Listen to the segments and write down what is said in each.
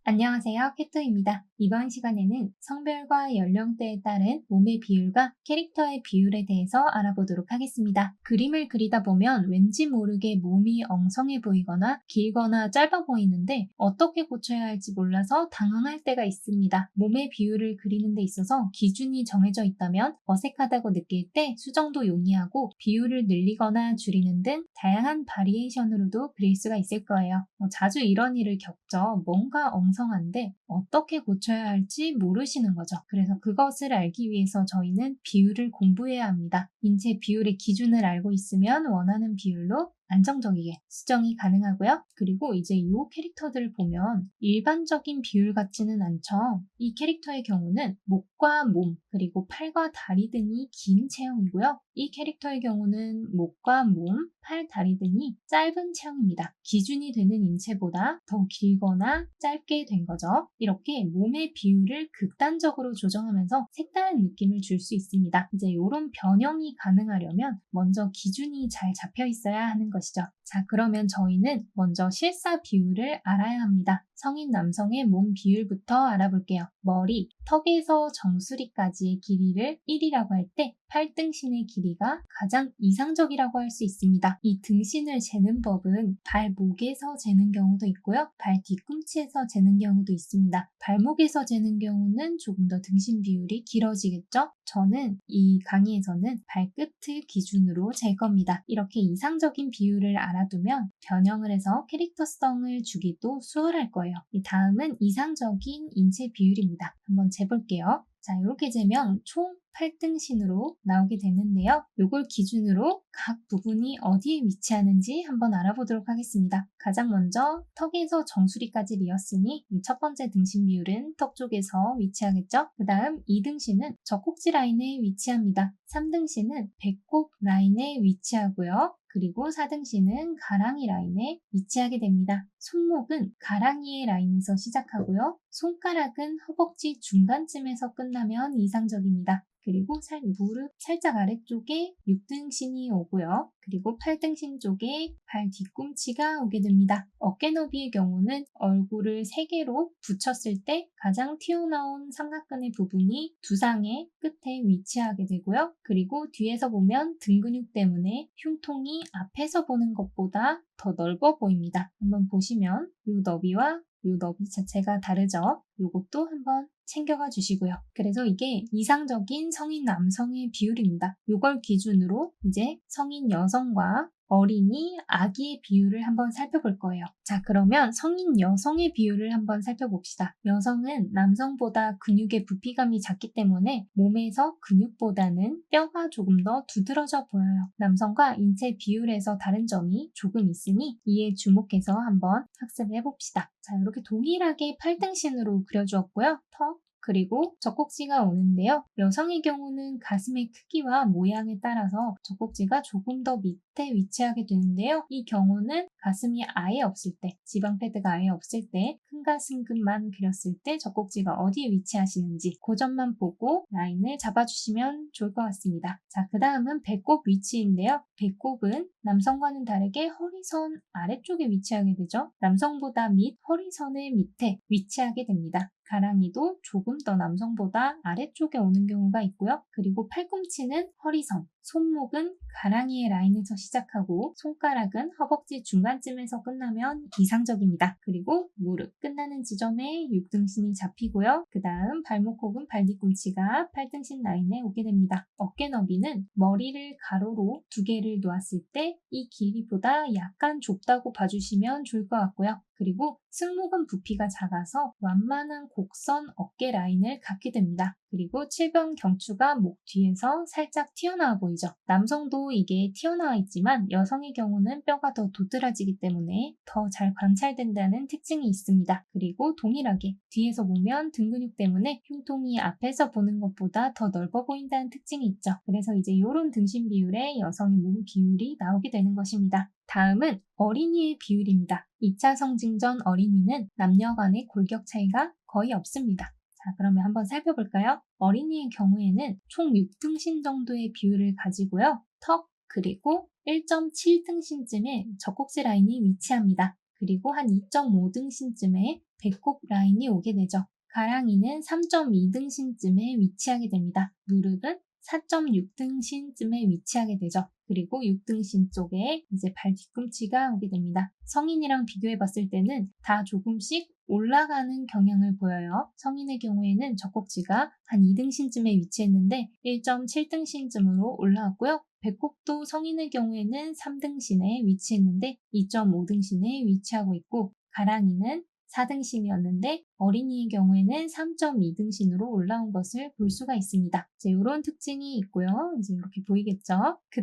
안녕하세요, 캣토입니다. 이번 시간에는 성별과 연령대에 따른 몸의 비율과 캐릭터의 비율에 대해서 알아보도록 하겠습니다. 그림을 그리다 보면 왠지 모르게 몸이 엉성해 보이거나 길거나 짧아 보이는데 어떻게 고쳐야 할지 몰라서 당황할 때가 있습니다. 몸의 비율을 그리는 데 있어서 기준이 정해져 있다면 어색하다고 느낄 때 수정도 용이하고 비율을 늘리거나 줄이는 등 다양한 바리에이션으로도 그릴 수가 있을 거예요. 자주 이런 일을 겪죠. 뭔가 엉성한데 어떻게 고쳐야 할지 모르시는 거죠. 그래서 그것을 알기 위해서 저희는 비율을 공부해야 합니다. 인체 비율의 기준을 알고 있으면 원하는 비율로 안정적이게 수정이 가능하고요. 그리고 이제 이 캐릭터들을 보면 일반적인 비율 같지는 않죠. 이 캐릭터의 경우는 목과 몸, 그리고 팔과 다리 등이 긴 체형이고요. 이 캐릭터의 경우는 목과 몸, 팔, 다리 등이 짧은 체형입니다. 기준이 되는 인체보다 더 길거나 짧게 된 거죠. 이렇게 몸의 비율을 극단적으로 조정하면서 색다른 느낌을 줄 수 있습니다. 이제 이런 변형이 가능하려면 먼저 기준이 잘 잡혀 있어야 하는 것이죠. 자, 그러면 저희는 먼저 실사 비율을 알아야 합니다. 성인 남성의 몸 비율부터 알아볼게요. 머리, 턱에서 정수리까지의 길이를 1이라고 할 때 팔등신의 길이가 가장 이상적이라고 할 수 있습니다. 이 등신을 재는 법은 발목에서 재는 경우도 있고요. 발 뒤꿈치에서 재는 경우도 있습니다. 발목에서 재는 경우는 조금 더 등신 비율이 길어지겠죠? 저는 이 강의에서는 발끝을 기준으로 잴 겁니다. 이렇게 이상적인 비율을 알아두면 변형을 해서 캐릭터성을 주기도 수월할 거예요. 이 다음은 이상적인 인체 비율입니다. 한번 재볼게요. 자, 이렇게 재면 총 8등신으로 나오게 되는데요. 이걸 기준으로 각 부분이 어디에 위치하는지 한번 알아보도록 하겠습니다. 가장 먼저 턱에서 정수리까지 이었으니 이 첫 번째 등신 비율은 턱 쪽에서 위치하겠죠. 그 다음 2등신은 젖꼭지 라인에 위치합니다. 3등신은 배꼽 라인에 위치하고요. 그리고 4등신은 가랑이 라인에 위치하게 됩니다. 손목은 가랑이의 라인에서 시작하고요. 손가락은 허벅지 중간쯤에서 끝나면 이상적입니다. 그리고 무릎 살짝 아래쪽에 6등신이 오고요. 그리고 8등신 쪽에 발 뒤꿈치가 오게 됩니다. 어깨 너비의 경우는 얼굴을 3개로 붙였을 때 가장 튀어나온 삼각근의 부분이 두상의 끝에 위치하게 되고요. 그리고 뒤에서 보면 등 근육 때문에 흉통이 앞에서 보는 것보다 더 넓어 보입니다. 한번 보시면 이 너비와 이 너비 자체가 다르죠? 이것도 한번 챙겨가 주시고요. 그래서 이게 이상적인 성인 남성의 비율입니다. 이걸 기준으로 이제 성인 여성과 어린이, 아기의 비율을 한번 살펴볼 거예요. 자, 그러면 성인 여성의 비율을 한번 살펴봅시다. 여성은 남성보다 근육의 부피감이 작기 때문에 몸에서 근육보다는 뼈가 조금 더 두드러져 보여요. 남성과 인체 비율에서 다른 점이 조금 있으니 이에 주목해서 한번 학습을 해봅시다. 자, 이렇게 동일하게 8등신으로 그려주었고요. 턱, 그리고 젖꼭지가 오는데요. 여성의 경우는 가슴의 크기와 모양에 따라서 젖꼭지가 조금 더 밑에 위치하게 되는데요. 이 경우는 가슴이 아예 없을 때, 지방 패드가 아예 없을 때, 큰 가슴근만 그렸을 때 젖꼭지가 어디에 위치하시는지 그 점만 보고 라인을 잡아주시면 좋을 것 같습니다. 자, 그 다음은 배꼽 위치인데요. 배꼽은 남성과는 다르게 허리선 아래쪽에 위치하게 되죠. 남성보다 허리선의 밑에 위치하게 됩니다. 가랑이도 조금 더 남성보다 아래쪽에 오는 경우가 있고요. 그리고 팔꿈치는 허리선, 손목은 가랑이의 라인에서 시작하고 손가락은 허벅지 중간쯤에서 끝나면 이상적입니다. 그리고 무릎 끝나는 지점에 6등신이 잡히고요. 그 다음 발목 혹은 발뒤꿈치가 8등신 라인에 오게 됩니다. 어깨 너비는 머리를 가로로 2개를 놓았을 때 이 길이보다 약간 좁다고 봐주시면 좋을 것 같고요. 그리고 승모근 부피가 작아서 완만한 곡선 어깨 라인을 갖게 됩니다. 그리고 7번 경추가 목 뒤에서 살짝 튀어나와 보이죠. 남성도 이게 튀어나와 있지만 여성의 경우는 뼈가 더 도드라지기 때문에 더 잘 관찰된다는 특징이 있습니다. 그리고 동일하게 뒤에서 보면 등 근육 때문에 흉통이 앞에서 보는 것보다 더 넓어 보인다는 특징이 있죠. 그래서 이제 이런 등신 비율의 여성의 몸 비율이 나오게 되는 것입니다. 다음은 어린이의 비율입니다. 2차 성징 전 어린이는 남녀 간의 골격 차이가 거의 없습니다. 자, 그러면 한번 살펴볼까요? 어린이의 경우에는 총 6등신 정도의 비율을 가지고요. 턱, 그리고 1.7등신쯤에 젖꼭지 라인이 위치합니다. 그리고 한 2.5등신쯤에 배꼽 라인이 오게 되죠. 가랑이는 3.2등신쯤에 위치하게 됩니다. 무릎은 4.6등신쯤에 위치하게 되죠. 그리고 6등신 쪽에 이제 발 뒤꿈치가 오게 됩니다. 성인이랑 비교해 봤을 때는 다 조금씩 올라가는 경향을 보여요. 성인의 경우에는 젖꼭지가 한 2등신쯤에 위치했는데 1.7등신쯤으로 올라왔고요. 배꼽도 성인의 경우에는 3등신에 위치했는데 2.5등신에 위치하고 있고, 가랑이는 4등신이었는데 어린이의 경우에는 3.2등신으로 올라온 것을 볼 수가 있습니다. 이제 이런 특징이 있고요. 이제 이렇게 보이겠죠? 그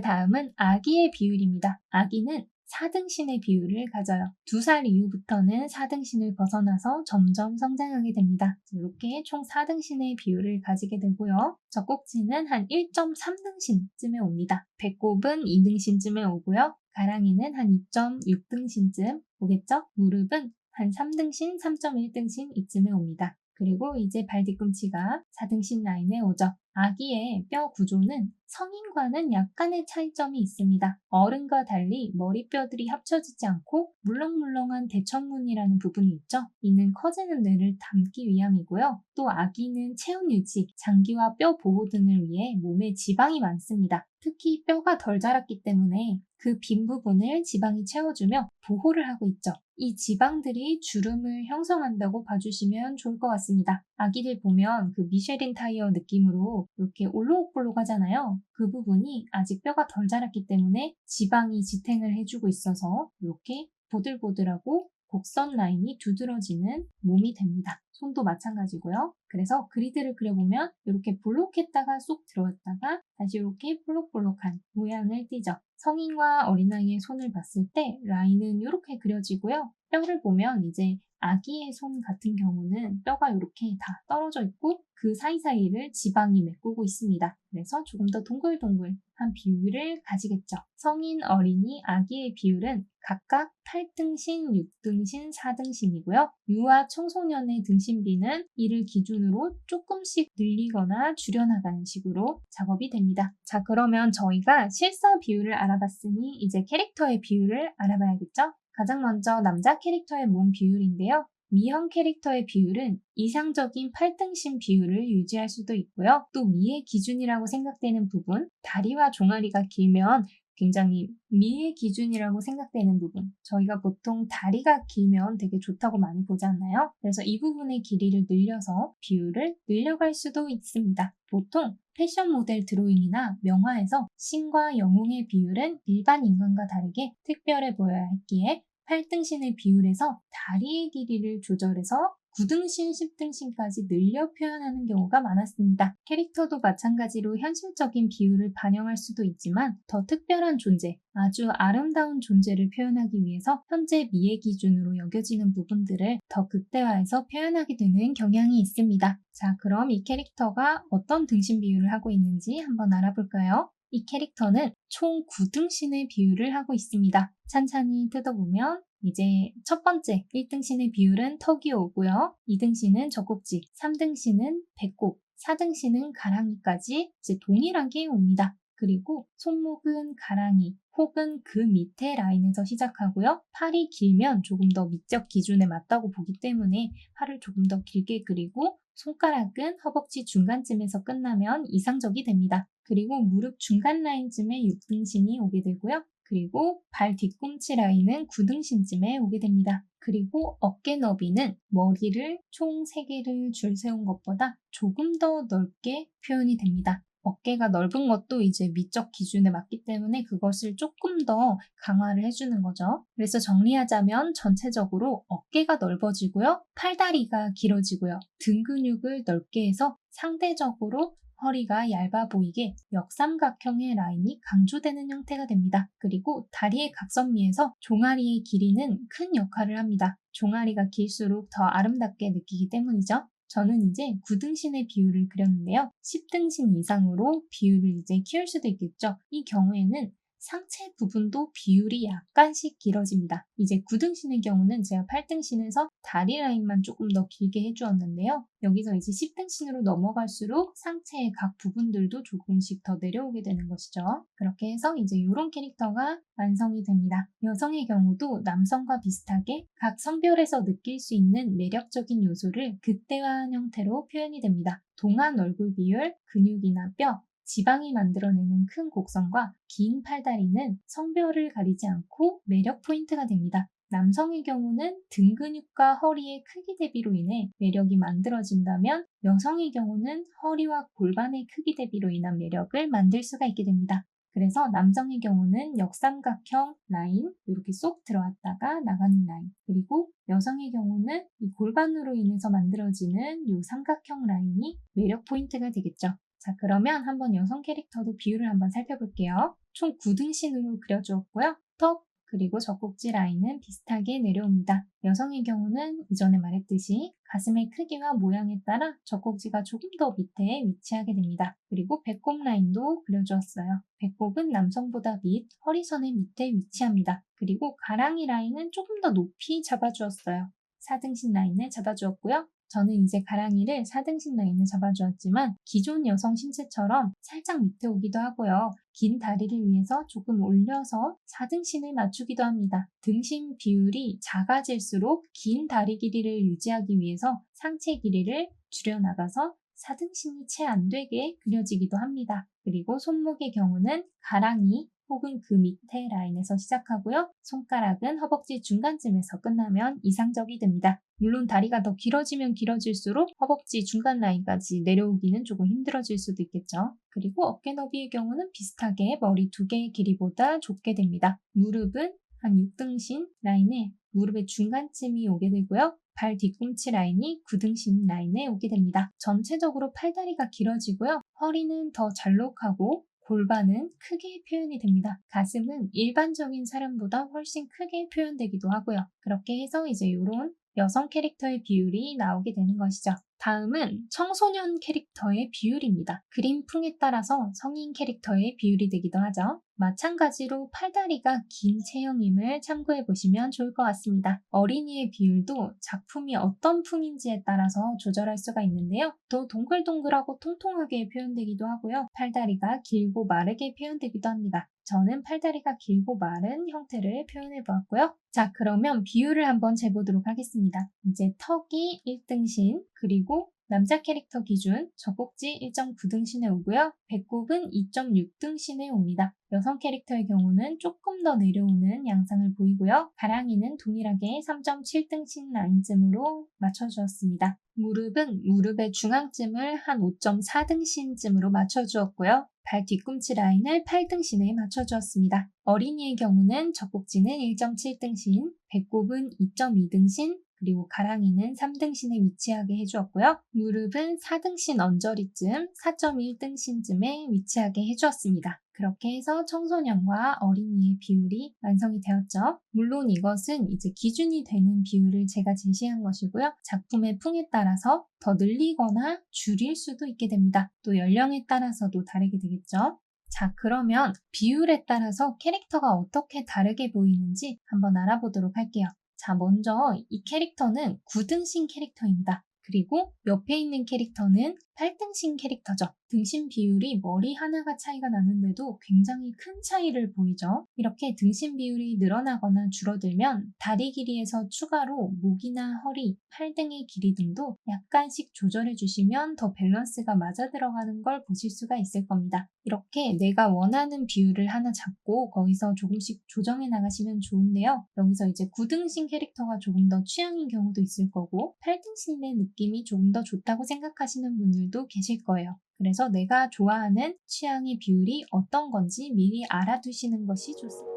다음은 아기의 비율입니다. 아기는 4등신의 비율을 가져요. 2살 이후부터는 4등신을 벗어나서 점점 성장하게 됩니다. 이렇게 총 4등신의 비율을 가지게 되고요. 젖꼭지는 한 1.3등신쯤에 옵니다. 배꼽은 2등신쯤에 오고요. 가랑이는 한 2.6등신쯤 오겠죠? 무릎은 한 3등신, 3.1등신 이쯤에 옵니다. 그리고 이제 발 뒤꿈치가 4등신 라인에 오죠. 아기의 뼈 구조는 성인과는 약간의 차이점이 있습니다. 어른과 달리 머리뼈들이 합쳐지지 않고 물렁물렁한 대천문이라는 부분이 있죠. 이는 커지는 뇌를 담기 위함이고요. 또 아기는 체온 유지, 장기와 뼈 보호 등을 위해 몸에 지방이 많습니다. 특히 뼈가 덜 자랐기 때문에 그 빈 부분을 지방이 채워주며 보호를 하고 있죠. 이 지방들이 주름을 형성한다고 봐주시면 좋을 것 같습니다. 아기들 보면 그 미쉐린 타이어 느낌으로 이렇게 올록볼록 하잖아요. 그 부분이 아직 뼈가 덜 자랐기 때문에 지방이 지탱을 해주고 있어서 이렇게 보들보들하고 곡선 라인이 두드러지는 몸이 됩니다. 손도 마찬가지고요. 그래서 그리드를 그려보면 이렇게 볼록했다가 쏙 들어왔다가 다시 이렇게 볼록볼록한 모양을 띠죠. 성인과 어린아이의 손을 봤을 때 라인은 이렇게 그려지고요. 뼈를 보면 이제 아기의 손 같은 경우는 뼈가 이렇게 다 떨어져 있고 그 사이사이를 지방이 메꾸고 있습니다. 그래서 조금 더 동글동글한 비율을 가지겠죠. 성인, 어린이, 아기의 비율은 각각 8등신, 6등신, 4등신이고요. 유아 청소년의 등신비는 이를 기준으로 조금씩 늘리거나 줄여나가는 식으로 작업이 됩니다. 자, 그러면 저희가 실사 비율을 알아봤으니 이제 캐릭터의 비율을 알아봐야겠죠? 가장 먼저 남자 캐릭터의 몸 비율인데요. 미형 캐릭터의 비율은 이상적인 8등신 비율을 유지할 수도 있고요. 또 미의 기준이라고 생각되는 부분, 다리와 종아리가 길면 굉장히 미의 기준이라고 생각되는 부분, 저희가 보통 다리가 길면 되게 좋다고 많이 보지 않나요? 그래서 이 부분의 길이를 늘려서 비율을 늘려갈 수도 있습니다. 보통 패션 모델 드로잉이나 명화에서 신과 영웅의 비율은 일반 인간과 다르게 특별해 보여야 했기에 8등신의 비율에서 다리의 길이를 조절해서 9등신, 10등신까지 늘려 표현하는 경우가 많았습니다. 캐릭터도 마찬가지로 현실적인 비율을 반영할 수도 있지만 더 특별한 존재, 아주 아름다운 존재를 표현하기 위해서 현재 미의 기준으로 여겨지는 부분들을 더 극대화해서 표현하게 되는 경향이 있습니다. 자, 그럼 이 캐릭터가 어떤 등신 비율을 하고 있는지 한번 알아볼까요? 이 캐릭터는 총 9등신의 비율을 하고 있습니다. 찬찬히 뜯어보면 이제 첫 번째 1등신의 비율은 턱이 오고요. 2등신은 젖꼭지, 3등신은 배꼽, 4등신은 가랑이까지 이제 동일하게 옵니다. 그리고 손목은 가랑이 혹은 그 밑에 라인에서 시작하고요. 팔이 길면 조금 더 미적 기준에 맞다고 보기 때문에 팔을 조금 더 길게 그리고 손가락은 허벅지 중간쯤에서 끝나면 이상적이 됩니다. 그리고 무릎 중간 라인쯤에 6등신이 오게 되고요. 그리고 발 뒤꿈치 라인은 9등신쯤에 오게 됩니다. 그리고 어깨 너비는 머리를 총 3개를 줄 세운 것보다 조금 더 넓게 표현이 됩니다. 어깨가 넓은 것도 이제 미적 기준에 맞기 때문에 그것을 조금 더 강화를 해주는 거죠. 그래서 정리하자면 전체적으로 어깨가 넓어지고요. 팔다리가 길어지고요. 등 근육을 넓게 해서 상대적으로 허리가 얇아 보이게 역삼각형의 라인이 강조되는 형태가 됩니다. 그리고 다리의 각선미에서 종아리의 길이는 큰 역할을 합니다. 종아리가 길수록 더 아름답게 느끼기 때문이죠. 저는 이제 9등신의 비율을 그렸는데요. 10등신 이상으로 비율을 이제 키울 수도 있겠죠. 이 경우에는 상체 부분도 비율이 약간씩 길어집니다. 이제 9등신의 경우는 제가 8등신에서 다리 라인만 조금 더 길게 해주었는데요. 여기서 이제 10등신으로 넘어갈수록 상체의 각 부분들도 조금씩 더 내려오게 되는 것이죠. 그렇게 해서 이제 이런 캐릭터가 완성이 됩니다. 여성의 경우도 남성과 비슷하게 각 성별에서 느낄 수 있는 매력적인 요소를 극대화한 형태로 표현이 됩니다. 동안 얼굴 비율, 근육이나 뼈, 지방이 만들어내는 큰 곡선과 긴 팔다리는 성별을 가리지 않고 매력 포인트가 됩니다. 남성의 경우는 등 근육과 허리의 크기 대비로 인해 매력이 만들어진다면 여성의 경우는 허리와 골반의 크기 대비로 인한 매력을 만들 수가 있게 됩니다. 그래서 남성의 경우는 역삼각형 라인, 이렇게 쏙 들어왔다가 나가는 라인, 그리고 여성의 경우는 이 골반으로 인해서 만들어지는 이 삼각형 라인이 매력 포인트가 되겠죠. 자, 그러면 한번 여성 캐릭터도 비율을 한번 살펴볼게요. 총 9등신으로 그려주었고요. 턱, 그리고 젖꼭지 라인은 비슷하게 내려옵니다. 여성의 경우는 이전에 말했듯이 가슴의 크기와 모양에 따라 젖꼭지가 조금 더 밑에 위치하게 됩니다. 그리고 배꼽 라인도 그려주었어요. 배꼽은 남성보다 밑, 허리선의 밑에 위치합니다. 그리고 가랑이 라인은 조금 더 높이 잡아주었어요. 4등신 라인을 잡아주었고요. 저는 이제 가랑이를 4등신 라인을 잡아주었지만 기존 여성 신체처럼 살짝 밑에 오기도 하고요. 긴 다리를 위해서 조금 올려서 4등신을 맞추기도 합니다. 등신 비율이 작아질수록 긴 다리 길이를 유지하기 위해서 상체 길이를 줄여나가서 4등신이 채 안 되게 그려지기도 합니다. 그리고 손목의 경우는 가랑이 혹은 그 밑에 라인에서 시작하고요. 손가락은 허벅지 중간쯤에서 끝나면 이상적이 됩니다. 물론 다리가 더 길어지면 길어질수록 허벅지 중간 라인까지 내려오기는 조금 힘들어질 수도 있겠죠. 그리고 어깨 너비의 경우는 비슷하게 머리 2개의 길이보다 좁게 됩니다. 무릎은 한 6등신 라인에 무릎의 중간쯤이 오게 되고요. 발 뒤꿈치 라인이 9등신 라인에 오게 됩니다. 전체적으로 팔다리가 길어지고요. 허리는 더 잘록하고 골반은 크게 표현이 됩니다. 가슴은 일반적인 사람보다 훨씬 크게 표현되기도 하고요. 그렇게 해서 이제 이런 여성 캐릭터의 비율이 나오게 되는 것이죠. 다음은 청소년 캐릭터의 비율입니다. 그림풍에 따라서 성인 캐릭터의 비율이 되기도 하죠. 마찬가지로 팔다리가 긴 체형임을 참고해 보시면 좋을 것 같습니다. 어린이의 비율도 작품이 어떤 풍인지에 따라서 조절할 수가 있는데요. 더 동글동글하고 통통하게 표현되기도 하고요. 팔다리가 길고 마르게 표현되기도 합니다. 저는 팔다리가 길고 마른 형태를 표현해 보았고요. 자, 그러면 비율을 한번 재보도록 하겠습니다. 이제 턱이 1등신, 그리고 남자 캐릭터 기준 젖꼭지 1.9등신에 오고요. 배꼽은 2.6등신에 옵니다. 여성 캐릭터의 경우는 조금 더 내려오는 양상을 보이고요. 가랑이는 동일하게 3.7등신 라인쯤으로 맞춰주었습니다. 무릎은 무릎의 중앙쯤을 한 5.4등신쯤으로 맞춰주었고요. 발 뒤꿈치 라인을 8등신에 맞춰주었습니다. 어린이의 경우는 젖꼭지는 1.7등신, 배꼽은 2.2등신, 그리고 가랑이는 3등신에 위치하게 해주었고요. 무릎은 4등신 언저리쯤, 4.1등신쯤에 위치하게 해주었습니다. 그렇게 해서 청소년과 어린이의 비율이 완성이 되었죠. 물론 이것은 이제 기준이 되는 비율을 제가 제시한 것이고요. 작품의 풍에 따라서 더 늘리거나 줄일 수도 있게 됩니다. 또 연령에 따라서도 다르게 되겠죠. 자, 그러면 비율에 따라서 캐릭터가 어떻게 다르게 보이는지 한번 알아보도록 할게요. 자, 먼저 이 캐릭터는 9등신 캐릭터입니다. 그리고 옆에 있는 캐릭터는 8등신 캐릭터죠. 등신 비율이 머리 하나가 차이가 나는데도 굉장히 큰 차이를 보이죠. 이렇게 등신 비율이 늘어나거나 줄어들면 다리 길이에서 추가로 목이나 허리, 팔 등의 길이 등도 약간씩 조절해 주시면 더 밸런스가 맞아 들어가는 걸 보실 수가 있을 겁니다. 이렇게 내가 원하는 비율을 하나 잡고 거기서 조금씩 조정해 나가시면 좋은데요. 여기서 이제 9등신 캐릭터가 조금 더 취향인 경우도 있을 거고 8등신의 느낌이 조금 더 좋다고 생각하시는 분들도 계실 거예요. 그래서 내가 좋아하는 취향의 비율이 어떤 건지 미리 알아두시는 것이 좋습니다.